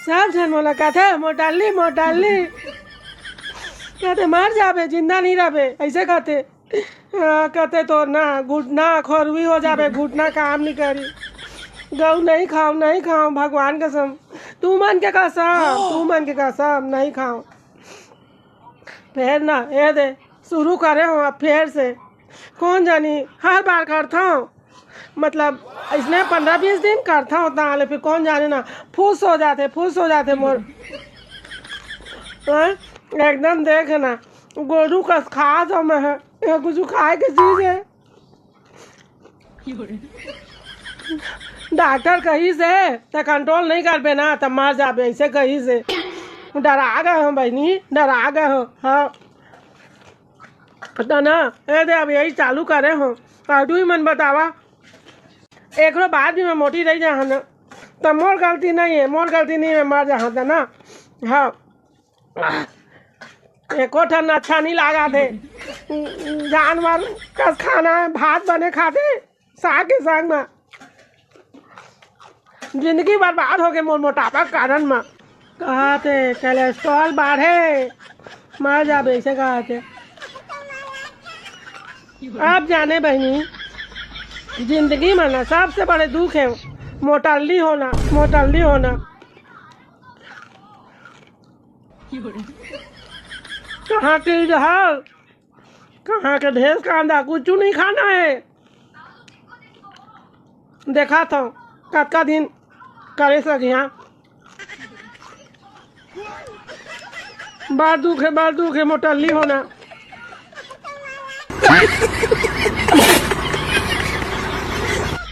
सब जन मोला कहते मोटाली मोटाली कहते मर जाबे जिंदा नहीं रहे ऐसे कहते। कहते तो ना घुटना खोरवी हो जाबे घुटना काम नहीं करी। गऊ नहीं खाओ भगवान कसम तू मन के कसम नहीं खाओ। फिर ना ये दे शुरू करे हो अब फिर से कौन जानी हर बार करता हूँ मतलब इसने 15-20 दिन करता होता है फिर कौन जाने ना फूस हो जाते मोर एकदम देख ना गोरू का खा जो मैं है ये कुछ खाए की चीज है। डॉक्टर कहीं से तो कंट्रोल नहीं कर पे ना तब मर जाबे ऐसे कहीं से डरा गए हो बहनी डरा गए हो। हाँ तो ना ए दे अब यही चालू करे हो तू ही मन बतावा एक बात भी मैं मोटी रही जा ना तो मोर गलती नहीं है मर जा था ना। हाँ एको ठन अच्छा नहीं लगा थे जानवर कस खाना है भात बने खाते साग के संग में जिंदगी बर्बाद हो गई मोर मोटापा के कारण में कहते कोलेस्ट्रॉल बढ़े मर जाबे ऐसे कहते। आप जाने बहनी जिंदगी में ना सबसे बड़े दुख है मोटाली होना कहाँ के जहर कहाँ के भैंस का अंडा कुछ नहीं खाना है। देखा था कत दिन करे सके यहाँ बार दुख है मोटाली होना।